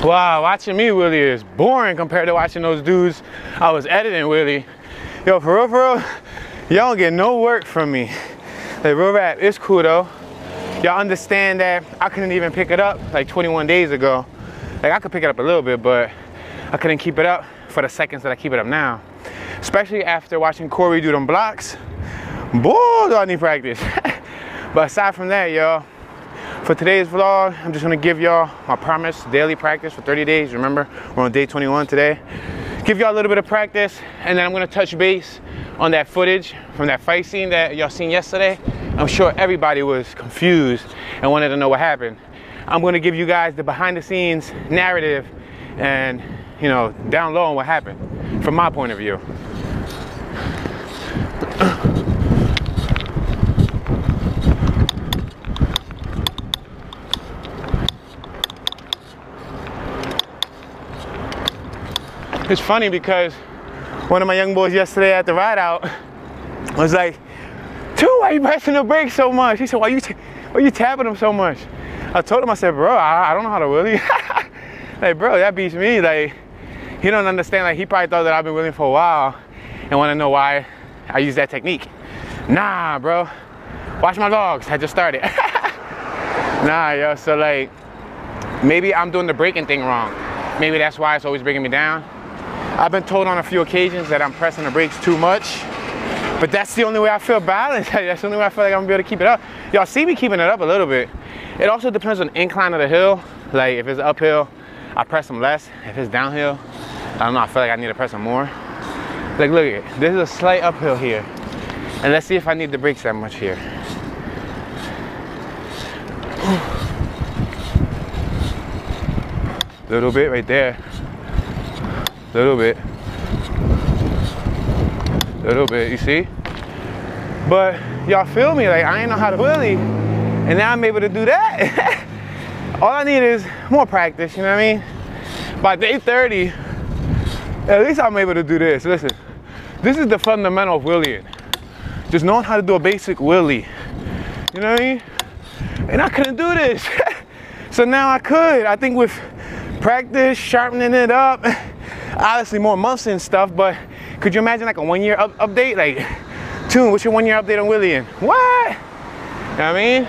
Wow, watching me wheelie is boring compared to watching those dudes I was editing wheelie. Yo, for real, y'all don't get no work from me. Like, real rap, it's cool though. Y'all understand that I couldn't even pick it up like 21 days ago. Like, I could pick it up a little bit, but I couldn't keep it up for the seconds that I keep it up now. Especially after watching Corey do them blocks. Boy, do I need practice. But aside from that, y'all, for today's vlog, I'm just gonna give y'all my promise daily practice for 30 days. Remember, we're on day 21 today. Give y'all a little bit of practice, and then I'm gonna touch base on that footage from that fight scene that y'all seen yesterday. I'm sure everybody was confused and wanted to know what happened. I'm gonna give you guys the behind the scenes narrative and, you know, down low on what happened from my point of view. It's funny because one of my young boys yesterday at the ride out was like, "Toon, why you pressing the brakes so much?" He said, why you tapping them so much? I told him, I said, bro, I don't know how to wheelie. Like, bro, that beats me. Like, he don't understand. Like, he probably thought that I've been wheeling for a while and want to know why I use that technique. Nah, bro. Watch my vlogs. I just started. Nah, yo. So, like, maybe I'm doing the braking thing wrong. Maybe that's why it's always bringing me down. I've been told on a few occasions that I'm pressing the brakes too much, but that's the only way I feel balanced. That's the only way I feel like I'm gonna be able to keep it up. Y'all see me keeping it up a little bit. It also depends on the incline of the hill. Like, if it's uphill, I press them less. If it's downhill, I don't know, I feel like I need to press them more. Like, look at it. This is a slight uphill here. And let's see if I need the brakes that much here. Little bit right there. Little bit, you see? But y'all feel me? Like, I ain't know how to wheelie, and now I'm able to do that. All I need is more practice, you know what I mean? By day 30, at least I'm able to do this. Listen, this is the fundamental of wheeling. Just knowing how to do a basic wheelie. You know what I mean? And I couldn't do this. So now I could. I think with practice, sharpening it up, obviously more months and stuff, but could you imagine like a 1 year update? Like, Toon, what's your 1 year update on wheeling? What? You know what I mean?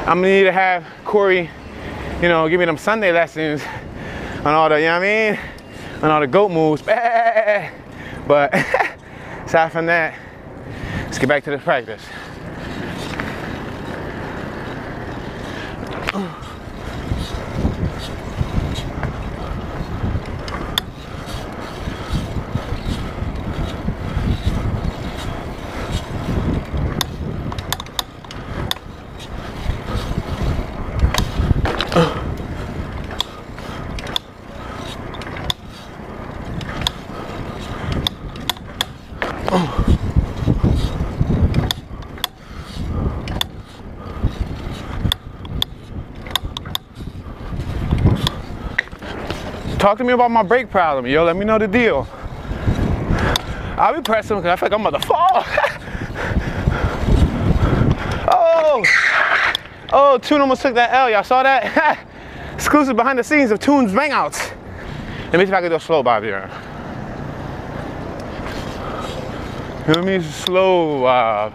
I'm gonna need to have Corey, you know, give me them Sunday lessons on all the, you know what I mean? On all the goat moves. But aside from that, let's get back to the practice. Talk to me about my brake problem, yo. Let me know the deal. I'll be pressing because I feel like I'm about to fall. Oh, Toon almost took that L. Y'all saw that? Exclusive behind the scenes of Toon's bangouts. Let me see if I can do a slow bob here. Feel me? Slow bob.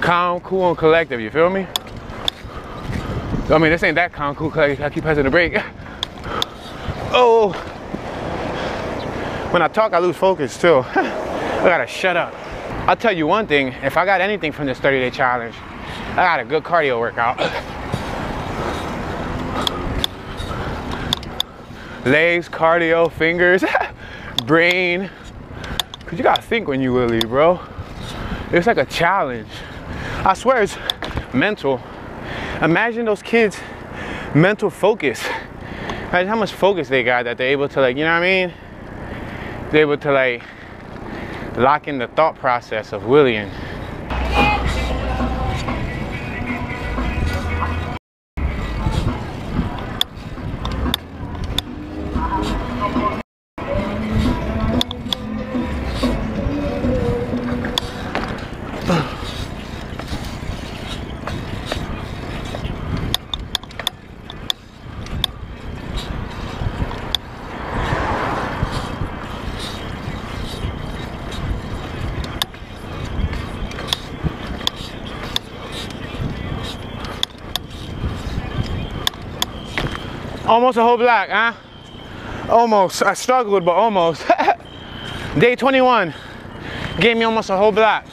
Calm, cool, and collective. You feel me? I mean, this ain't that calm, cool, collective. I keep pressing the brake. Oh, when I talk, I lose focus too. I gotta shut up. I'll tell you one thing, if I got anything from this 30-day challenge, I got a good cardio workout. Legs, cardio, fingers, brain. Cause you gotta think when you wheelie, bro. It's like a challenge. I swear it's mental. Imagine those kids' mental focus. Imagine how much focus they got that they're able to, like, you know what I mean? They're able to, like, lock in the thought process of wheeling. Almost a whole block, huh? Almost. I struggled, but almost. Day 21. Gave me almost a whole block.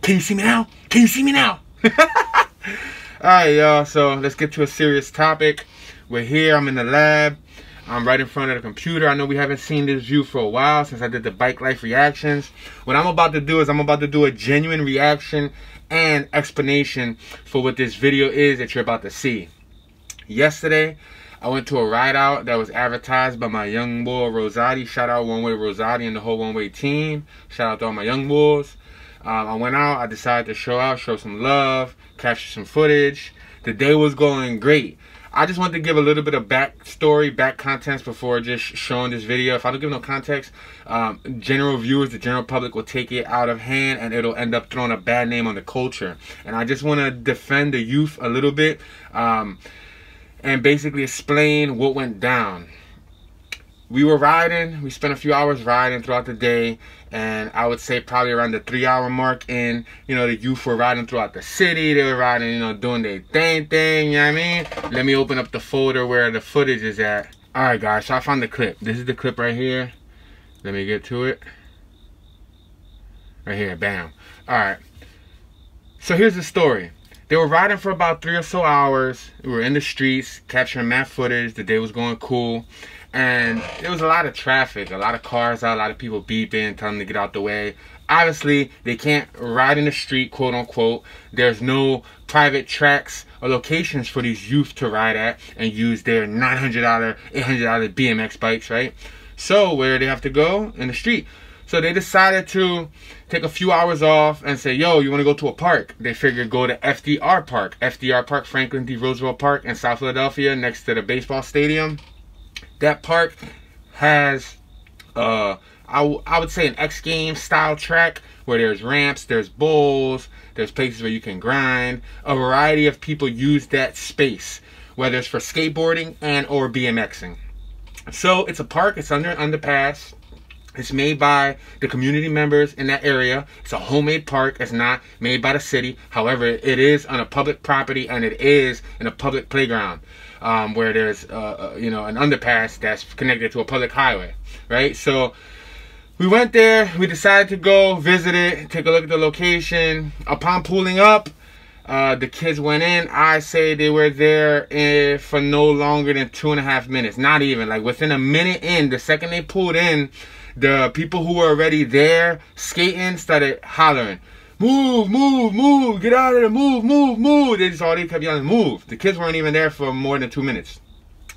Can you see me now? Can you see me now? Alright, y'all. So let's get to a serious topic. We're here. I'm in the lab. I'm right in front of the computer. I know we haven't seen this view for a while since I did the Bikelife reactions. What I'm about to do is I'm about to do a genuine reaction and explanation for what this video is that you're about to see. Yesterday, I went to a ride out that was advertised by my young boy Rosati. Shout out One Way Rosati and the whole One Way team. Shout out to all my young boys. I went out. I decided to show some love, capture some footage. The day was going great. I just wanted to give a little bit of backstory, back context before just showing this video. If I don't give no context, general viewers, the general public will take it out of hand and it'll end up throwing a bad name on the culture. And I just want to defend the youth a little bit and basically explain what went down. We were riding. We spent a few hours riding throughout the day. And I would say probably around the 3-hour mark in, you know, the youth were riding throughout the city. They were riding, you know, doing their thing, you know what I mean? Let me open up the folder where the footage is at. Alright guys, so I found the clip. This is the clip right here. Let me get to it. Right here, bam. Alright. So here's the story. They were riding for about 3 or so hours. We were in the streets, capturing mad footage. The day was going cool. And there was a lot of traffic, a lot of cars out, a lot of people beeping, telling them to get out the way. Obviously, they can't ride in the street, quote unquote. There's no private tracks or locations for these youth to ride at and use their $900, $800 BMX bikes, right? So where do they have to go? In the street. So they decided to take a few hours off and say, yo, you want to go to a park? They figured go to FDR Park. FDR Park, Franklin D. Roosevelt Park in South Philadelphia next to the baseball stadium. That park has, I would say, an X Games style track where there's ramps, there's bowls, there's places where you can grind. A variety of people use that space, whether it's for skateboarding and or BMXing. So it's a park. It's under an underpass. It's made by the community members in that area. It's a homemade park. It's not made by the city. However, it is on a public property and it is in a public playground where there's, you know, an underpass that's connected to a public highway, right? So we went there. We decided to go visit it, take a look at the location. Upon pulling up, the kids went in. I say they were there for no longer than 2.5 minutes. Not even. Like within a minute in, the second they pulled in, the people who were already there skating started hollering, move, move, move, get out of there, move, move, move. They kept yelling, move. The kids weren't even there for more than 2 minutes.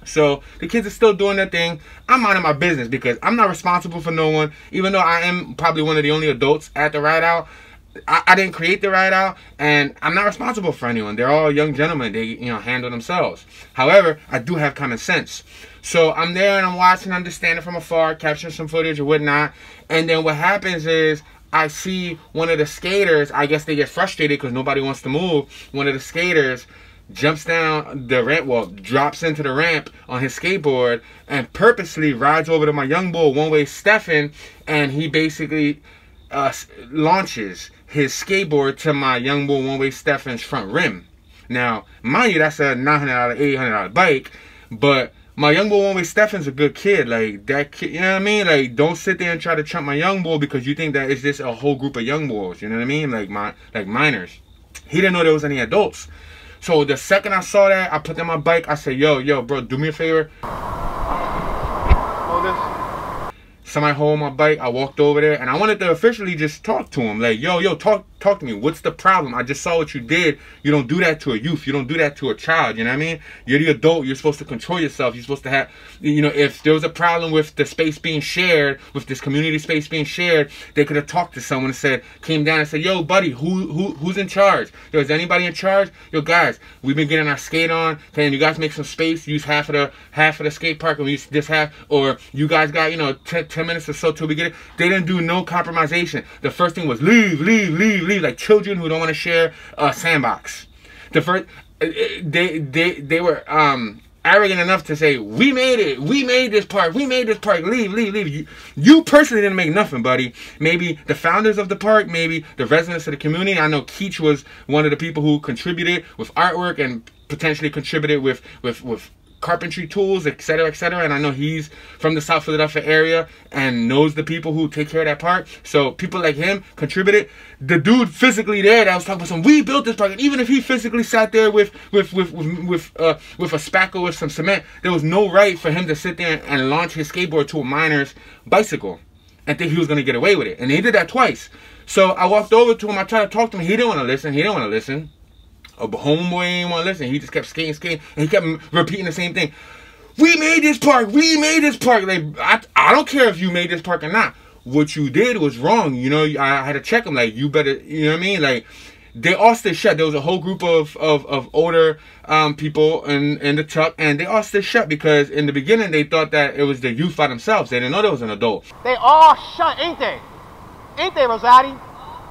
So the kids are still doing their thing. I'm minding my business because I'm not responsible for no one. Even though I am probably one of the only adults at the ride out, I didn't create the ride out, and I'm not responsible for anyone. They're all young gentlemen. They, you know, handle themselves. However, I do have common sense. So I'm there and I'm watching, I'm just standing from afar, capturing some footage or whatnot. And then what happens is I see one of the skaters. I guess they get frustrated because nobody wants to move. One of the skaters jumps down the ramp, well, drops into the ramp on his skateboard and purposely rides over to my young boy, One Way Stefan, and he basically launches his skateboard to my young boy One Way Stefan's front rim. Now, mind you, that's a $900, $800 bike, but my young boy One Way Stefan's a good kid. Like that kid, you know what I mean? Like, don't sit there and try to trump my young boy because you think that it's just a whole group of young boys. You know what I mean? Like minors. He didn't know there was any adults. So the second I saw that, I put down my bike. I said, yo, bro, do me a favor. Hold this. Somebody hold my bike. I walked over there and I wanted to officially just talk to him. Like, yo, talk to me. What's the problem? I just saw what you did. You don't do that to a youth. You don't do that to a child. You know what I mean? You're the adult. You're supposed to control yourself. You're supposed to have, you know, if there was a problem with the space being shared, with this community space being shared, they could have talked to someone and said, came down and said, yo, buddy, who's in charge? Yo, is anybody in charge? Yo, guys, we've been getting our skate on. Can you guys make some space? Use half of the skate park and we use this half, or you guys got, you know, 10 minutes or so till we get it. They didn't do no compromisation. The first thing was leave, like children who don't want to share a sandbox. The first, they were arrogant enough to say, we made it, we made this park, leave. You personally didn't make nothing, buddy. Maybe the founders of the park, maybe the residents of the community. I know Keach was one of the people who contributed with artwork and potentially contributed with carpentry tools, etc., etc. And I know he's from the South Philadelphia area and knows the people who take care of that park. So people like him contributed. The dude physically there that was talking about we built this park, and even if he physically sat there with a spackle with some cement, there was no right for him to sit there and launch his skateboard to a miner's bicycle and think he was going to get away with it. And he did that twice. So I walked over to him. I tried to talk to him. He didn't want to listen. A homeboy ain't want to listen. He just kept skating, and he kept repeating the same thing. We made this park. We made this park. Like, I don't care if you made this park or not. What you did was wrong. You know, I had to check him. Like, you better, you know what I mean? Like, they all stayed shut. There was a whole group of older people in the truck, and they all stayed shut because in the beginning they thought that it was the youth by themselves. They didn't know there was an adult. They all shut, ain't they? Ain't they, Rosati?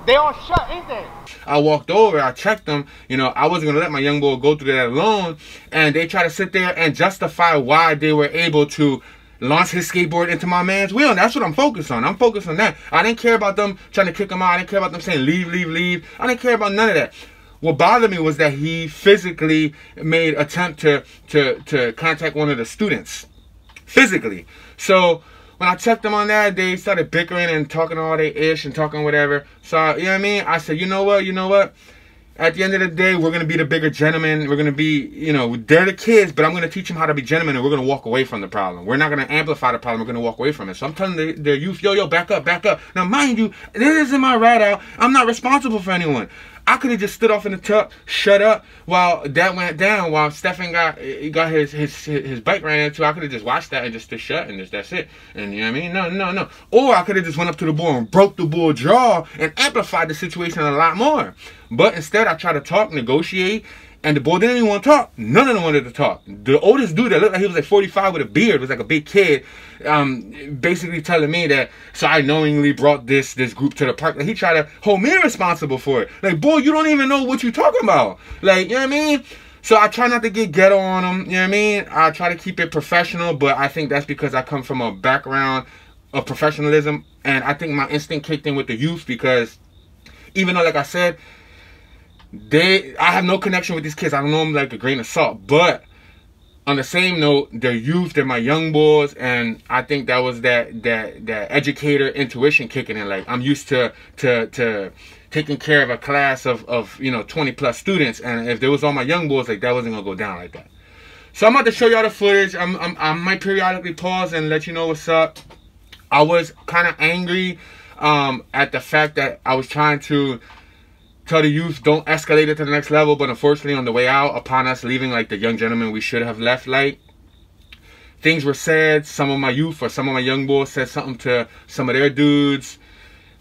They all shut, ain't they? I walked over, I checked them. You know, I wasn't gonna let my young boy go through that alone. And they try to sit there and justify why they were able to launch his skateboard into my man's wheel. And that's what I'm focused on. I'm focused on that. I didn't care about them trying to kick him out. I didn't care about them saying leave, leave, leave. I didn't care about none of that. What bothered me was that he physically made an attempt to contact one of the students. Physically. So when I checked them on that, they started bickering and talking all they ish and talking whatever. So, you know what I mean? I said, you know what? At the end of the day, we're going to be the bigger gentlemen. We're going to be, you know, they're the kids, but I'm going to teach them how to be gentlemen, and we're going to walk away from the problem. We're not going to amplify the problem. We're going to walk away from it. So I'm telling the youth, yo, back up, back up. Now, mind you, this isn't my ride out. I'm not responsible for anyone. I could have just stood off in the truck, shut up, while that went down, while Stefan got his bike ran into. I could have just watched that and just stood shut, and that's it. And you know what I mean? No. Or I could have just went up to the bull and broke the bull jaw and amplified the situation a lot more. But instead, I tried to talk, negotiate, and the boy didn't even want to talk. None of them wanted to talk. The oldest dude that looked like he was like 45 with a beard, was like a big kid, basically telling me that, so I knowingly brought this group to the park. Like, he tried to hold me responsible for it. Like, boy, you don't even know what you're talking about. Like, you know what I mean? So I try not to get ghetto on them, you know what I mean? I try to keep it professional, but I think that's because I come from a background of professionalism, and I think my instinct kicked in with the youth because even though, like I said, I have no connection with these kids. I don't know them like a grain of salt. But on the same note, they're youth, they're my young boys, and I think that was that educator intuition kicking in. Like, I'm used to taking care of a class of you know, 20+ students, and if there was all my young boys, like, that wasn't gonna go down like that. So I'm about to show y'all the footage. I might periodically pause and let you know what's up. I was kind of angry at the fact that I was trying to tell the youth don't escalate it to the next level, but unfortunately on the way out, upon us leaving like the young gentlemen we should have left, like, things were said. Some of my youth or some of my young boys said something to some of their dudes.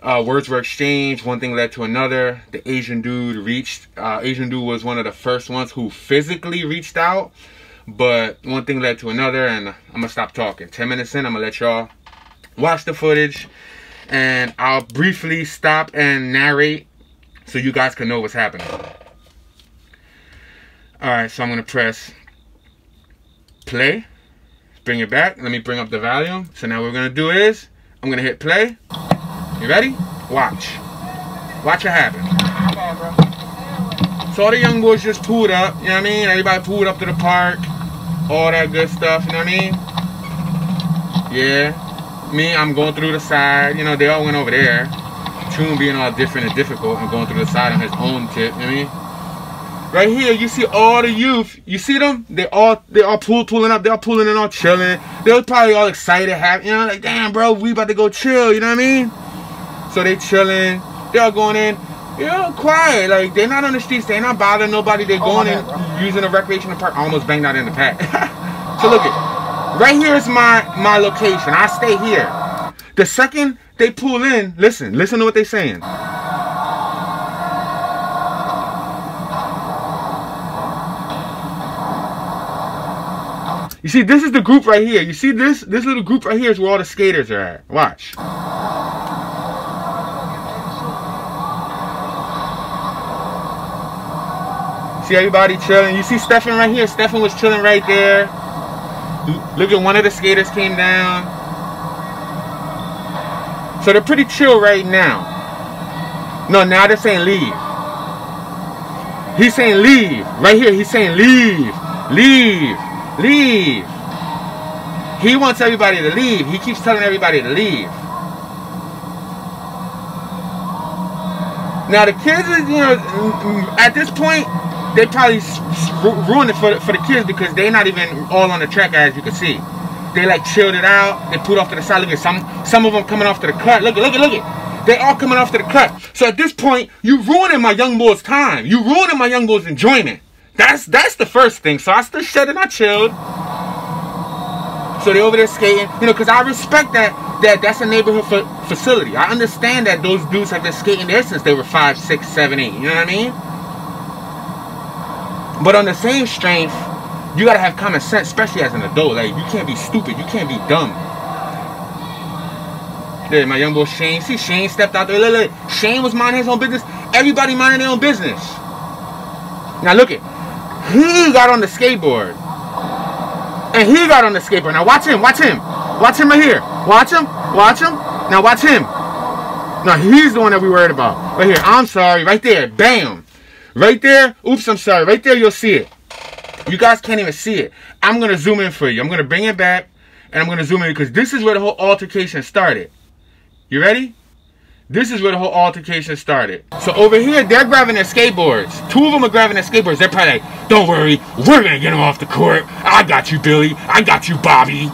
Words were exchanged. One thing led to another. The Asian dude was one of the first ones who physically reached out, but one thing led to another, and I'm gonna stop talking. 10 minutes in, I'm gonna let y'all watch the footage, and I'll briefly stop and narrate so you guys can know what's happening. Alright, so I'm going to press play. Bring it back. Let me bring up the volume. So now what we're going to do is, I'm going to hit play. You ready? Watch. Watch it happen. So all the young boys just pulled up. You know what I mean? Everybody pulled up to the park. All that good stuff. You know what I mean? Yeah. Me, I'm going through the side. You know, they all went over there. Toon being all different and difficult and going through the side on his own tip, you know what I mean? Right here, you see all the youth. You see them? They all pulling up. They're all pulling and all chilling. They're probably all excited, happy, you know, like, damn, bro, we about to go chill, you know what I mean? So they chilling. They're all going in, you know, quiet. Like, they're not on the streets. They're not bothering nobody. They're going in, using a recreational park. I almost banged out in the pack. So look it. Right here is my location. I stay here. The second they pull in, listen to what they're saying. You see, this is the group right here. You see this little group right here is where all the skaters are at. Watch. See everybody chilling. You see Stefan right here. Stefan was chilling right there. Look at one of the skaters came down. So they're pretty chill right now. No, now they're saying leave. He's saying leave. Right here, he's saying leave. Leave. Leave. He wants everybody to leave. He keeps telling everybody to leave. Now the kids is, you know, at this point, they probably ruined it for the kids because they're not even all on the track, as you can see. They like chilled it out. They put off to the side. Look at some of them coming off to the cut. Look at. They all coming off to the cut. So at this point, you ruining my young boy's time. You ruining my young boy's enjoyment. That's the first thing. So I still shut and I chilled. So they over there skating, you know, because I respect that's a neighborhood facility. I understand that those dudes have been skating there since they were 5, 6, 7, 8. You know what I mean? But on the same strength, you gotta have common sense, especially as an adult. Like, you can't be stupid. You can't be dumb. There, my young boy Shane. See, Shane stepped out there. Look. Shane was minding his own business. Everybody minding their own business. Now look it. He got on the skateboard. And he got on the skateboard. Now watch him. Watch him. Watch him right here. Watch him. Watch him. Now watch him. Now he's the one that we worried about. Right here. I'm sorry. Right there. Bam. Right there. Oops, I'm sorry. Right there, you'll see it. You guys can't even see it. I'm going to zoom in for you. I'm going to bring it back. And I'm going to zoom in because this is where the whole altercation started. You ready? This is where the whole altercation started. So over here, they're grabbing their skateboards. 2 of them are grabbing their skateboards. They're probably like, don't worry, we're going to get them off the court. I got you, Billy. I got you, Bobby.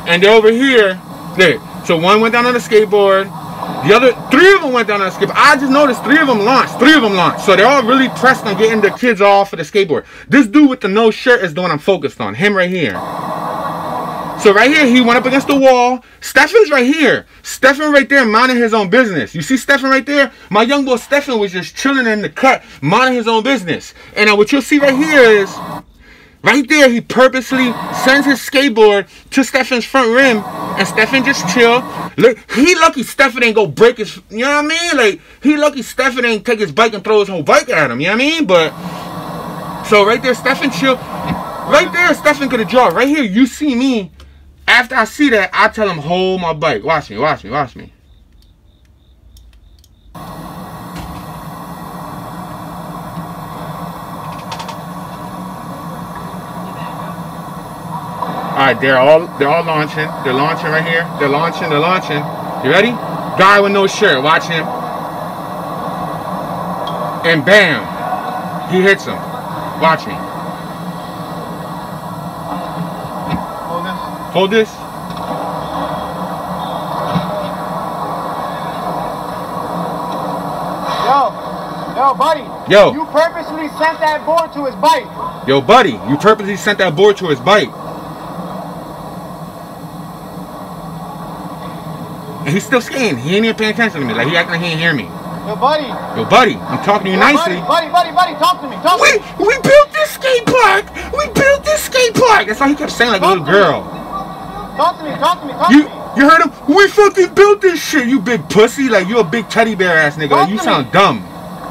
And they're over here. There. So one went down on the skateboard. The other 3 of them went down on the skateboard. I just noticed 3 of them launched. 3 of them launched. So they're all really pressed on getting the kids off of the skateboard. This dude with the no shirt is the one I'm focused on. Him right here. So right here, he went up against the wall. Stefan's right here. Stefan right there minding his own business. You see Stefan right there? My young boy Stefan was just chilling in the cut, minding his own business. And what you'll see right here is, right there, he purposely sends his skateboard to Stefan's front rim. And Stefan just chill. Look, he lucky Stefan ain't go break his, you know what I mean? Like, he lucky Stefan ain't take his bike and throw his whole bike at him, you know what I mean? But, so right there, Stefan chill. Right there, Stefan could have draw. Right here, you see me. After I see that, I tell him, hold my bike. Watch me, watch me, watch me. Alright, they're all launching. They're launching right here. They're launching. You ready? Guy with no shirt. Watch him. And bam. He hits him. Watch me. Hold this. Yo, buddy. Yo. You purposely sent that board to his bike. Yo, buddy. You purposely sent that board to his bike. And he's still skating. He ain't even paying attention to me. Like, he acting like he ain't hear me. Yo, buddy. Yo, buddy. I'm talking to you nicely. Buddy, talk to me. We built this skate park. We built this skate park. That's all he kept saying like a little girl. Talk to me. You heard him? We fucking built this shit, you big pussy. Like, you a big teddy bear ass nigga. Like, you sound dumb.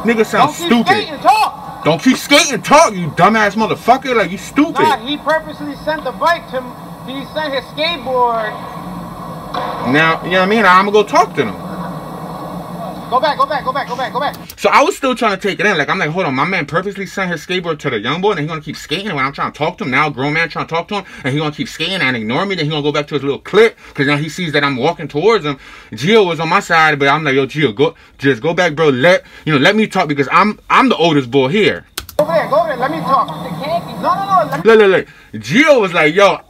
Nigga sound stupid. Don't keep skating, talk. Don't keep skating, talk, you dumbass motherfucker. Like, you stupid. Nah, he purposely sent the bike to him. He sent his skateboard. Now, you know what I mean? I'm gonna go talk to them. Go back. So I was still trying to take it in. Like, I'm like, hold on, my man purposely sent his skateboard to the young boy and he's gonna keep skating when I'm trying to talk to him. Now a grown man trying to talk to him and he's gonna keep skating and ignore me. Then he's gonna go back to his little clip because now he sees that I'm walking towards him. Gio was on my side, but I'm like, yo, Gio, go back, bro. Let me talk because I'm the oldest boy here. Go over there. Let me talk. No. Look. Gio was like, yo,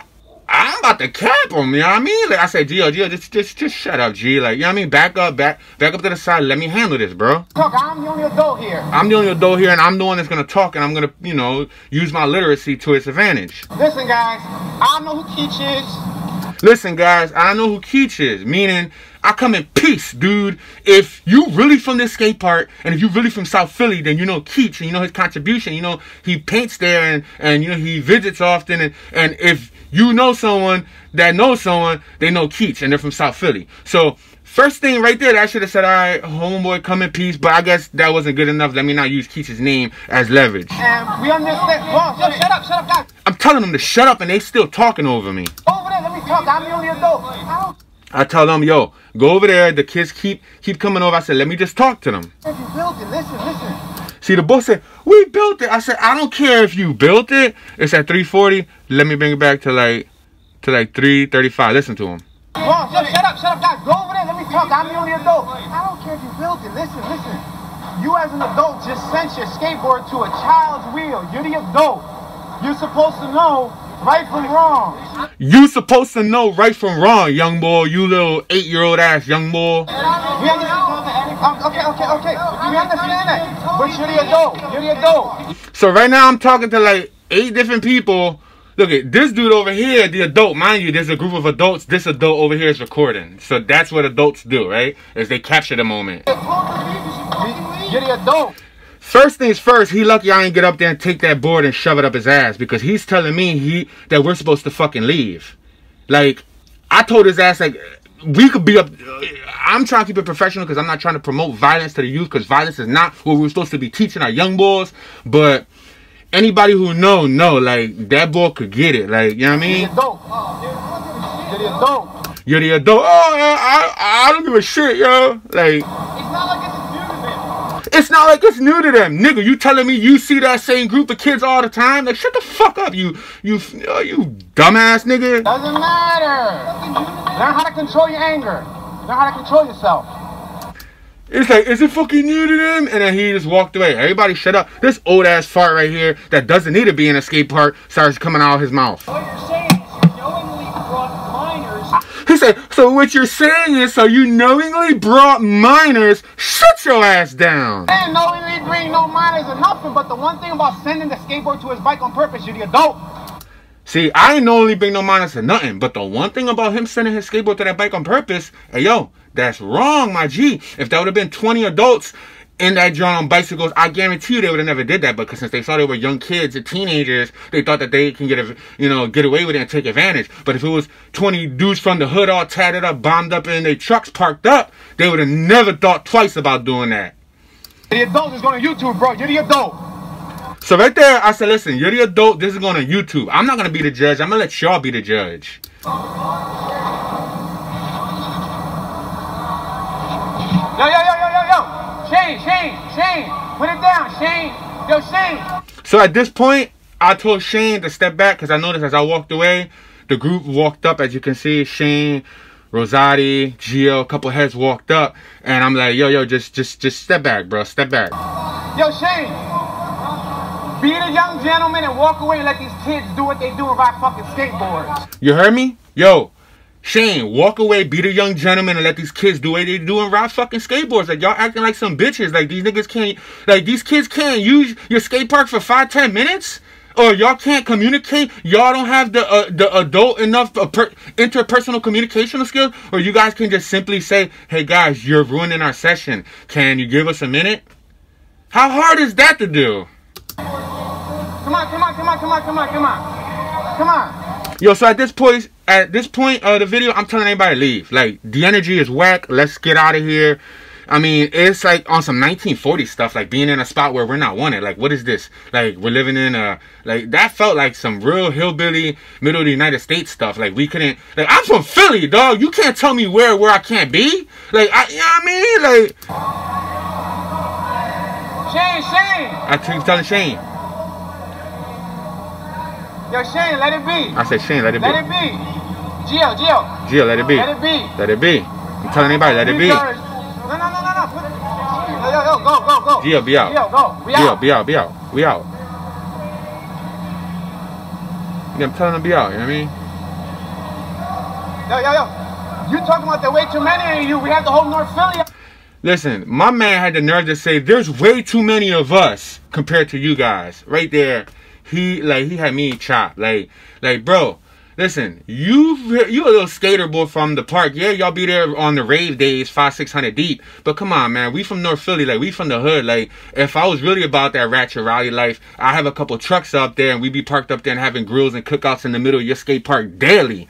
I'm about to cap him, you know what I mean? Like, I said, Gio, just shut up, G. Like, you know what I mean? Back up to the side. Let me handle this, bro. Talk, I'm the only adult here. I'm the only adult here, and I'm the one that's going to talk, and I'm going to, you know, use my literacy to its advantage. Listen, guys, I know who Keach is. Listen, guys, I know who Keach is, meaning I come in peace, dude. If you really from this skate park, and if you really from South Philly, then you know Keach, and you know his contribution. You know, he paints there, and you know, he visits often, and if you know someone that knows someone, they know Keach, and they're from South Philly. So, first thing right there, I should have said, all right, homeboy, come in peace, but I guess that wasn't good enough. Let me not use Keach's name as leverage. And we understand. Yo, shut up, guys. I'm telling them to shut up, and they still talking over me. Over there, let me talk. I'm the only adult. I tell them, yo, go over there. The kids keep coming over. I said, let me just talk to them. If you built it, listen. See, the boy said, we built it. I said, I don't care if you built it. It's at 340. Let me bring it back to like 335. Listen to him. Boss, yo, shut up, guys. Go over there. Let me talk. I'm the only adult. I don't care if you built it. Listen. You as an adult just sent your skateboard to a child's wheel. You're the adult. You're supposed to know right from wrong. You supposed to know right from wrong, young boy. You little 8-year-old ass young boy. We understand. Okay. We understand that. But you're the adult. You're the adult. So right now I'm talking to like 8 different people. Look at this dude over here, the adult. Mind you, there's a group of adults. This adult over here is recording. So that's what adults do, right? Is they capture the moment. You're the adult. First things first, he lucky I ain't get up there and take that board and shove it up his ass, because he's telling me that we're supposed to fucking leave. Like, I told his ass, like, we could be up. I'm trying to keep it professional because I'm not trying to promote violence to the youth, because violence is not what we're supposed to be teaching our young boys. But anybody who know, like, that boy could get it. Like, you know what I mean? You're the adult. You're the adult. Oh, I don't give a shit, yo. Like, it's not like it's new to them, nigga. You telling me you see that same group of kids all the time? Like, shut the fuck up, you dumbass nigga. Doesn't matter. Learn how to control your anger. Learn how to control yourself. It's like, is it fucking new to them? And then he just walked away. Everybody shut up. This old ass fart right here that doesn't need to be in a skate park starts coming out of his mouth. What you're saying is you knowingly brought minors. He said, so what you're saying is, so you knowingly brought minors? Shut your ass down. I didn't knowingly bring no minors or nothing, but the one thing about sending the skateboard to his bike on purpose, you're the adult. See, I ain't knowingly bring no minors or nothing, but the one thing about him sending his skateboard to that bike on purpose, hey yo, that's wrong, my G. If that would have been 20 adults in that joint on bicycles, I guarantee you they would have never did that, because since they saw they were young kids and teenagers, they thought that they can get away with it and take advantage. But if it was 20 dudes from the hood all tatted up, bombed up, and their trucks parked up, they would have never thought twice about doing that. The adult is going to YouTube, bro. You're the adult. So right there, I said, listen, you're the adult. This is going to YouTube. I'm not going to be the judge. I'm going to let y'all be the judge. Yo. Shane. Put it down, Shane. Yo, Shane. So at this point, I told Shane to step back, because I noticed as I walked away, the group walked up. As you can see, Shane, Rosati, Gio, a couple heads walked up. And I'm like, yo, just step back, bro. Step back. Yo, Shane. Be the young gentleman and walk away and let these kids do what they do and ride fucking skateboards. You heard me? Yo, Shane, walk away, be the young gentleman, and let these kids do what they do and ride fucking skateboards. Like, y'all acting like some bitches. Like, these niggas can't, like, these kids can't use your skate park for 5-10 minutes? Or y'all can't communicate? Y'all don't have the adult enough interpersonal communicational skills? Or you guys can just simply say, hey guys, you're ruining our session. Can you give us a minute? How hard is that to do? Come on. Yo, so at this point of the video, I'm telling everybody to leave. Like, the energy is whack. Let's get out of here. I mean, it's like on some 1940 stuff, like being in a spot where we're not wanted. Like, what is this? Like, we're living in a, like, that felt like some real hillbilly middle of the United States stuff. Like, we couldn't, like, I'm from Philly, dog. You can't tell me where I can't be. Like, you know what I mean? Like, Shane. I keep telling Shane. Yo, Shane, let it be. I said, Shane, let it be. Let it be. Gio, let it be. Let it be. Let it be. I'm telling anybody, let it be. No. Yo, go. Gio, be out. Gio, go. Be out. We out. Yeah, I'm telling them be out, you know what I mean? Yo. You talking about there way too many of you. We have the whole North Philly. Listen, my man had the nerve to say there's way too many of us compared to you guys. Right there. He had me chopped. Like, bro, listen, you a little skater boy from the park. Yeah, y'all be there on the rave days, 500-600 deep. But come on, man, we from North Philly. Like, we from the hood. Like, if I was really about that ratchet rowdy life, I have a couple trucks up there, and we be parked up there and having grills and cookouts in the middle of your skate park daily.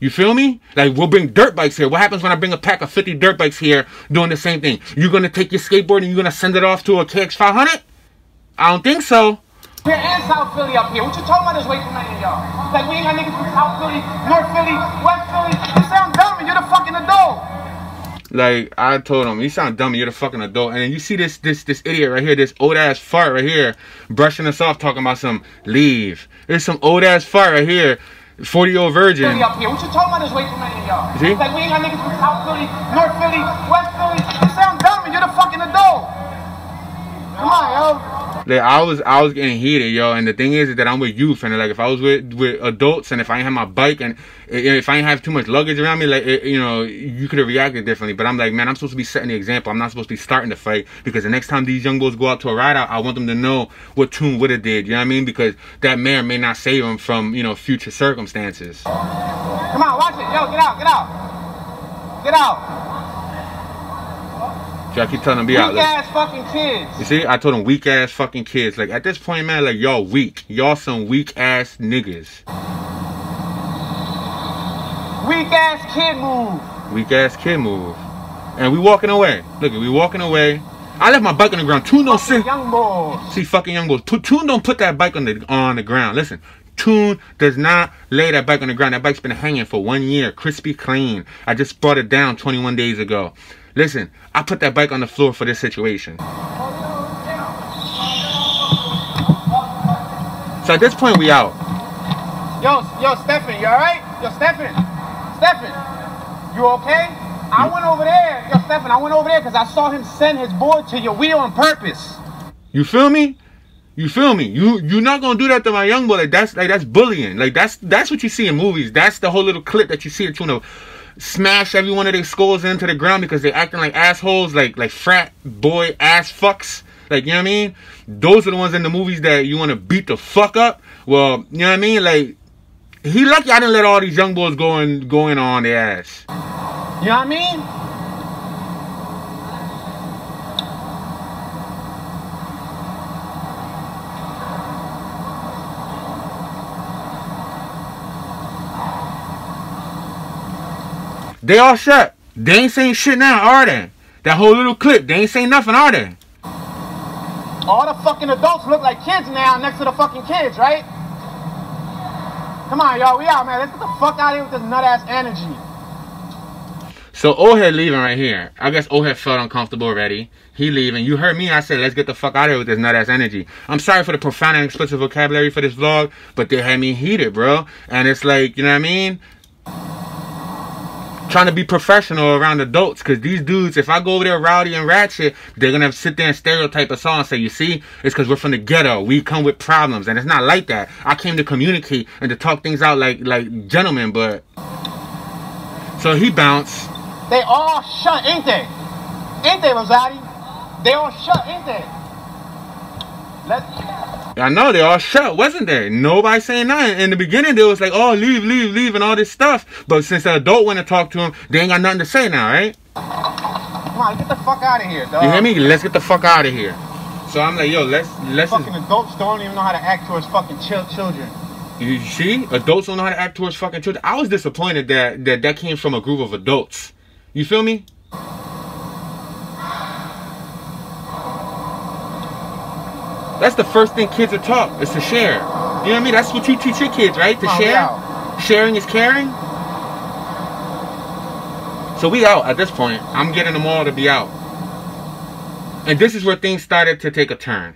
You feel me? Like, we'll bring dirt bikes here. What happens when I bring a pack of 50 dirt bikes here doing the same thing? You gonna take your skateboard and you gonna send it off to a KX500? I don't think so. Here and South Philly up here. What you talking about? There's way too many of y'all. Like, we ain't got niggas from South Philly, North Philly, West Philly. You say I'm dumb and you're the fucking adult. Like, I told him, you sound dumb, you're the fucking adult. And then you see this idiot right here, this old ass fart right here, brushing us off, talking about some leave. There's some old ass fart right here, 40-year-old virgin. Up here. What you talking about? There's way too many of y'all. See? Like, we ain't got niggas from South Philly, North Philly, West Philly. You sound dumb and you're the fucking adult. Come on, yo. Like, I was getting heated, yo, and the thing is that I'm with youth, and like if I was with adults, and if I ain't have my bike, and if I ain't have too much luggage around me, like you know, you could have reacted differently. But I'm like, man, I'm supposed to be setting the example. I'm not supposed to be starting the fight, because the next time these young boys go out to a ride out, I want them to know what Toon would have did. You know what I mean? Because that may or may not save them from, you know, future circumstances. Come on, watch it, yo, get out, get out, get out. So I keep telling them be out. Weak ass fucking kids. You see, I told them weak ass fucking kids. Like at this point, man, like y'all weak. Y'all some weak ass niggas. Weak ass kid move. Weak ass kid move. And we walking away. Look, we walking away. I left my bike on the ground. Toon don't sit. Young boys. See, fucking young boys. Toon don't put that bike on the ground. Listen. Toon does not lay that bike on the ground. That bike's been hanging for 1 year, crispy clean. I just brought it down 21 days ago. Listen, I put that bike on the floor for this situation. So at this point, we out. Yo, Stephen, you alright? Yo, Stephen, you okay? I went over there, yo, Stephen, I went over there because I saw him send his boy to your wheel on purpose. You feel me? You feel me? You're not gonna do that to my young boy. Like that's bullying. Like that's what you see in movies. That's the whole little clip that you see at Toon. Smash every one of their skulls into the ground because they're acting like assholes, like frat boy ass fucks. Like, you know what I mean? Those are the ones in the movies that you want to beat the fuck up. Well, you know what I mean? Like, he lucky I didn't let all these young boys go in on their ass. You know what I mean? They all shut. They ain't saying shit now, are they? That whole little clip, they ain't saying nothing, are they? All the fucking adults look like kids now next to the fucking kids, right? Come on, y'all, we out, man. Let's get the fuck out of here with this nut-ass energy. So, O-Head leaving right here. I guess O-Head felt uncomfortable already. He leaving. You heard me. I said, let's get the fuck out of here with this nut-ass energy. I'm sorry for the profound and explicit vocabulary for this vlog, but they had me heated, bro. And it's like, you know what I mean? Trying to be professional around adults, because these dudes, if I go over there rowdy and ratchet, they're gonna sit there and stereotype us all and say, you see, it's because we're from the ghetto, we come with problems. And it's not like that. I came to communicate and to talk things out like gentlemen. But so he bounced. They all shut, ain't they? Ain't they, Rosati? They all shut, ain't they? I know, they all shut, wasn't there? Nobody saying nothing. In the beginning, they was like, oh, leave, and all this stuff. But since the adult went to talk to him, they ain't got nothing to say now, right? Come on, get the fuck out of here, dog. You hear me? Let's get the fuck out of here. So I'm like, yo, let's fucking adults don't even know how to act towards fucking children. You see? Adults don't know how to act towards fucking children. I was disappointed that came from a group of adults. You feel me? That's the first thing kids are taught, is to share. You know what I mean? That's what you teach your kids, right? To share. Sharing is caring. So we out at this point. I'm getting them all to be out. And this is where things started to take a turn.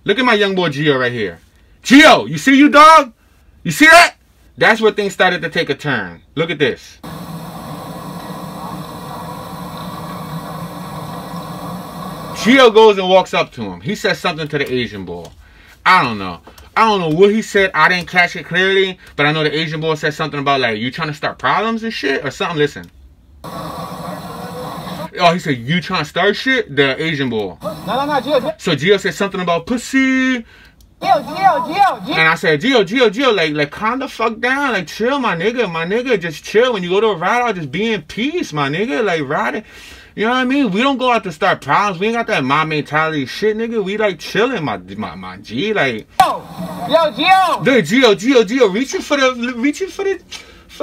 Look at my young boy Gio right here. Gio, you see you, dog? You see that? That's where things started to take a turn. Look at this. Gio goes and walks up to him. He says something to the Asian boy. I don't know. I don't know what he said. I didn't catch it clearly. But I know the Asian boy said something about, like, you trying to start problems and shit? Or something. Listen. Oh, he said, you trying to start shit? The Asian boy. No, Gio. So Gio said something about pussy. Gio. And I said, Gio, like, calm the fuck down. Like, chill, my nigga. Just chill. When you go to a ride out, just be in peace, my nigga. Like, ride it. You know what I mean? We don't go out to start problems. We ain't got that mob mentality shit, nigga. We like chilling, my G. Like, yo, Gio. Dude, Gio, reaching for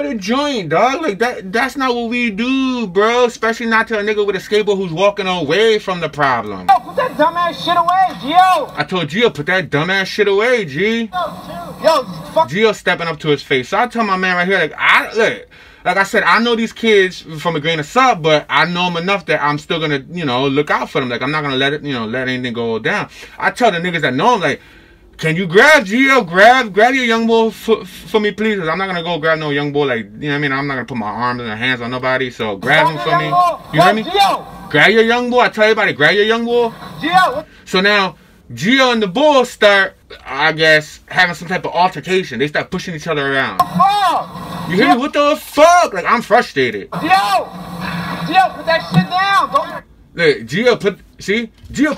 the joint, dog. Like that's not what we do, bro. Especially not to a nigga with a skateboard who's walking away from the problem. Yo, put that dumbass shit away, Gio. I told Gio, put that dumbass shit away, G. Yo, fuck. Gio stepping up to his face. So I tell my man right here, like, like I said, I know these kids from a grain of salt, but I know them enough that I'm still gonna, you know, look out for them. Like, I'm not gonna let it, you know, let anything go down. I tell the niggas that know them, like, can you grab Gio? Grab your young boy for me, please. Cause I'm not gonna go grab no young boy. Like, you know what I mean? I'm not gonna put my arms and hands on nobody. So grab him for me. You hear me? Grab your young boy. I tell everybody, grab your young boy. So now, Gio and the bull start, I guess, having some type of altercation. They start pushing each other around. You hear me? What the fuck? Like, I'm frustrated. Gio, put that shit down. Look, Gio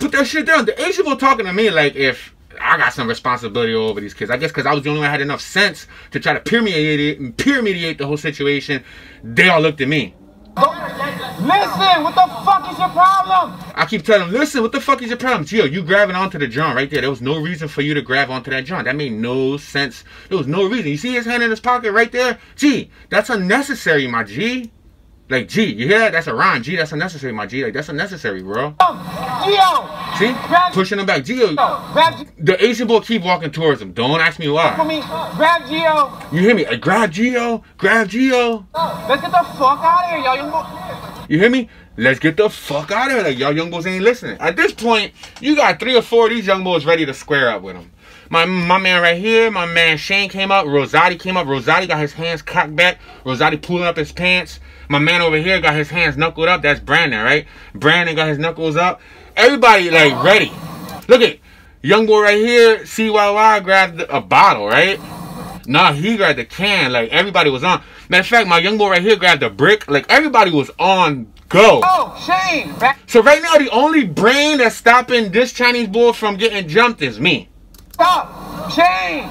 put that shit down. The Asian boy talking to me like if I got some responsibility over these kids. I guess because I was the only one that had enough sense to try to peer mediate the whole situation. They all looked at me. Listen, what the fuck is your problem? I keep telling them, listen, what the fuck is your problem? Gio, you grabbing onto the John right there. There was no reason for you to grab onto that John. That made no sense. There was no reason. You see his hand in his pocket right there? G, that's unnecessary, my G. Like, G, you hear that? That's a rhyme. G, that's unnecessary, my G. Like, that's unnecessary, bro. Gio! See? Pushing him back. Gio. The Asian boy keep walking towards him. Don't ask me why. Grab Gio. You hear me? Like, grab Gio. Grab Gio. Let's get the fuck out of here, y'all young boy. You hear me? Let's get the fuck out of here. Like, y'all young boys ain't listening. At this point, you got 3 or 4 of these young boys ready to square up with him. My man right here, my man Shane came up. Rosati came up. Rosati got his hands cocked back. Rosati pulling up his pants. My man over here got his hands knuckled up. That's Brandon, right? Brandon got his knuckles up. Everybody, like, ready. Look at young boy right here. CYY grabbed a bottle, right? Nah, he grabbed the can. Like, everybody was on. Matter of fact, my young boy right here grabbed a brick. Like, everybody was on go. Oh, Shane. So right now, the only brain that's stopping this Chinese boy from getting jumped is me. Stop. Shane.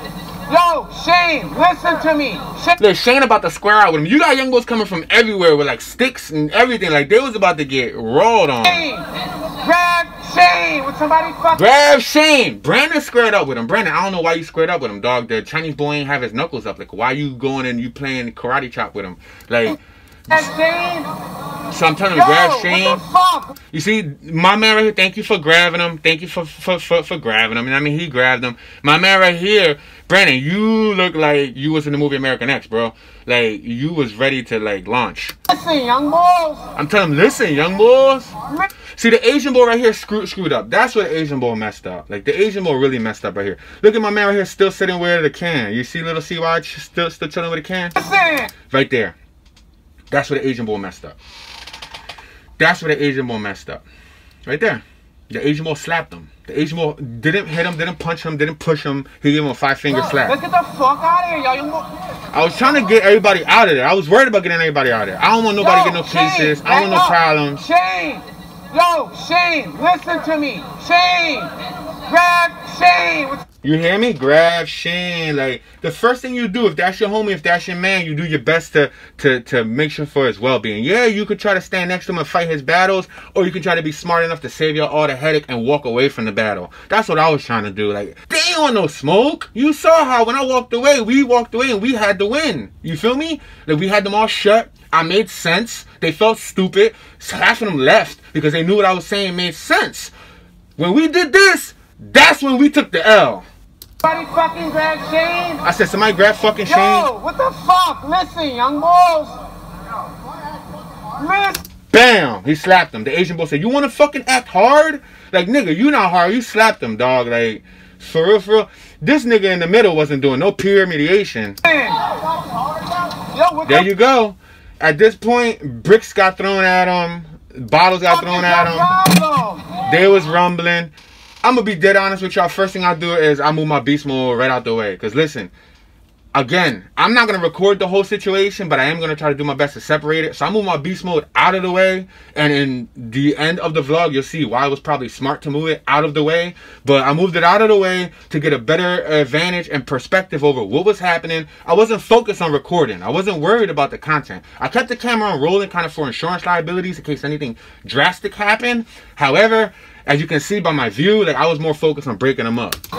Yo, Shane, listen to me. Look, Shane about to square out with him. You got young boys coming from everywhere with like sticks and everything. Like they was about to get rolled on. Shane, grab Shane. Would somebody fuck? Grab Shane. Brandon squared up with him. Brandon, I don't know why you squared up with him, dog. The Chinese boy ain't have his knuckles up. Like, why you going and you playing karate chop with him? Like, Shane. so I'm telling you, grab Shane. What the fuck? You see, my man right here, thank you for grabbing him. Thank you for grabbing him. I mean, he grabbed him. My man right here, Brandon, you look like you was in the movie American X, bro. Like, you was ready to, like, launch. Listen, young boys. I'm telling him, listen, young boys. See, the Asian boy right here screwed up. That's where the Asian boy messed up. Like, the Asian boy really messed up right here. Look at my man right here still sitting with the can. You see little CY still chilling with the can? Listen. Right there. That's where the Asian boy messed up. That's where the Asian boy messed up. Right there. The Asian boy slapped him. The Asian boy didn't hit him, didn't punch him, didn't push him. He gave him a 5-finger slap. Let's get the fuck out of here, y'all young boy. I was trying to get everybody out of there. I was worried about getting everybody out of there. I don't want nobody to get no cases. I don't want no problems. Shane! Yo, Shane, listen to me. Shane! Grab Shane! You hear me? Grab Shane. Like, the first thing you do, if that's your homie, if that's your man, you do your best to make sure for his well-being. Yeah, you could try to stand next to him and fight his battles, or you can try to be smart enough to save y'all all the headache and walk away from the battle. That's what I was trying to do. Like, they ain't want no smoke. You saw how when I walked away, we walked away and we had to win. You feel me? Like, we had them all shut. I made sense. They felt stupid. Half of them left because they knew what I was saying made sense. When we did this, that's when we took the L. Somebody fucking grab Shane. I said, somebody grab fucking Shane. Yo, what the fuck? Listen, young boys. Listen. Bam! He slapped him. The Asian boy said, you want to fucking act hard? Like, nigga, you not hard. You slapped him, dog. Like, for real, for real. This nigga in the middle wasn't doing no peer mediation. Yo, there you go. At this point, bricks got thrown at him. Bottles got thrown at him. They was rumbling. I'm going to be dead honest with y'all. First thing I do is I move my beast mode right out the way. Because listen, again, I'm not going to record the whole situation, but I am going to try to do my best to separate it. So I move my beast mode out of the way. And in the end of the vlog, you'll see why it was probably smart to move it out of the way. But I moved it out of the way to get a better advantage and perspective over what was happening. I wasn't focused on recording. I wasn't worried about the content. I kept the camera on rolling kind of for insurance liabilities in case anything drastic happened. However, as you can see by my view, like I was more focused on breaking them up. So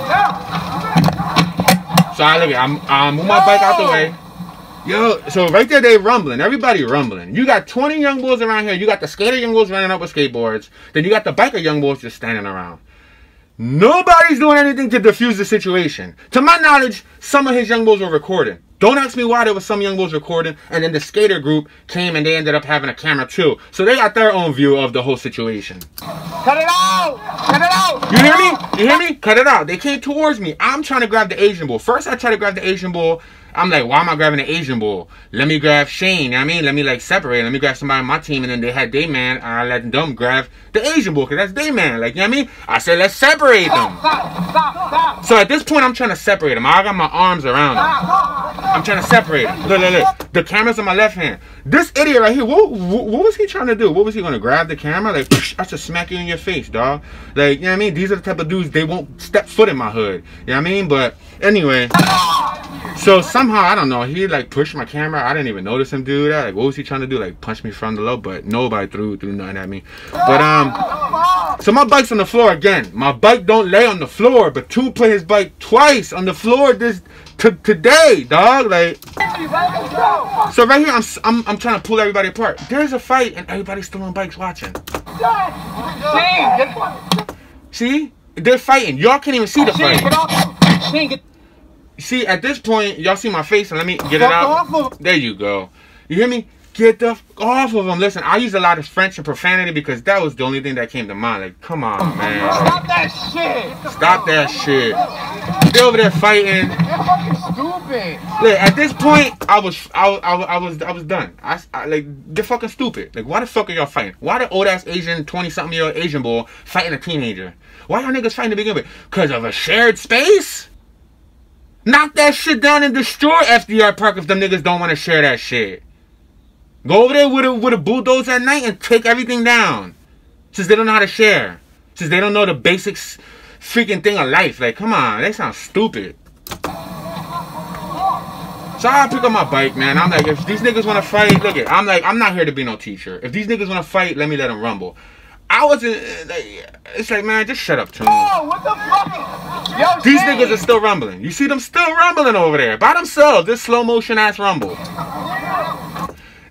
I look at, I move my bike out the way. Yo, so right there they rumbling. Everybody rumbling. You got 20 young boys around here. You got the skater young boys running up with skateboards. Then you got the biker young boys just standing around. Nobody's doing anything to defuse the situation. To my knowledge, some of his young boys were recording. Don't ask me why there was some young bulls recording, and then the skater group came and they ended up having a camera too. So they got their own view of the whole situation. Cut it out! Cut it out! You hear me? You hear me? Cut it out. They came towards me. I'm trying to grab the Asian bull. First, I try to grab the Asian bull. I'm like, why am I grabbing the Asian bull? Let me grab Shane. You know what I mean? Let me like separate. Let me grab somebody on my team, and then they had their man. I let them grab the Asian bull because that's their man. Like, you know what I mean? I said, let's separate them. Stop. So at this point, I'm trying to separate them. I got my arms around them. I'm trying to separate them. Look. The camera's on my left hand. This idiot right here, what was he trying to do? What was he going to grab the camera? Like, I should smack you in your face, dog. Like, you know what I mean? These are the type of dudes, they won't step foot in my hood. You know what I mean? But anyway, so somehow, I don't know, he like pushed my camera. I didn't even notice him do that. Like, what was he trying to do? Like, punch me from the low? But nobody threw nothing at me. But, so my bike's on the floor again. My bike don't lay on the floor, but Toon put his bike twice on the floor today, dog. Like, so right here, I'm trying to pull everybody apart. There's a fight, and everybody's still on bikes watching. See, they're fighting. Y'all can't even see the fight. See, at this point, y'all see my face, and let me get it out. There you go. You hear me? Get the f off of them. Listen, I use a lot of French and profanity because that was the only thing that came to mind. Like, come on, man. Stop that shit. Stop that shit. They're over there fighting. They're fucking stupid. Look, at this point, I was done. I like, they're fucking stupid. Like, why the fuck are y'all fighting? Why the old ass Asian 20-something-year-old Asian boy fighting a teenager? Why y'all niggas fighting to begin with? Because of a shared space? Knock that shit down and destroy FDR Park if them niggas don't want to share that shit. Go over there with a bulldozer at night and take everything down. Since they don't know how to share. Since they don't know the basics freaking thing of life. Like, come on, they sound stupid. So I pick up my bike, man. I'm like, if these niggas want to fight, look it. I'm like, I'm not here to be no teacher. If these niggas want to fight, let me let them rumble. I wasn't, it's like, man, just shut up, Toon. Oh, what the fuck? Yo, these niggas are still rumbling. You see them still rumbling over there by themselves. This slow motion ass rumble.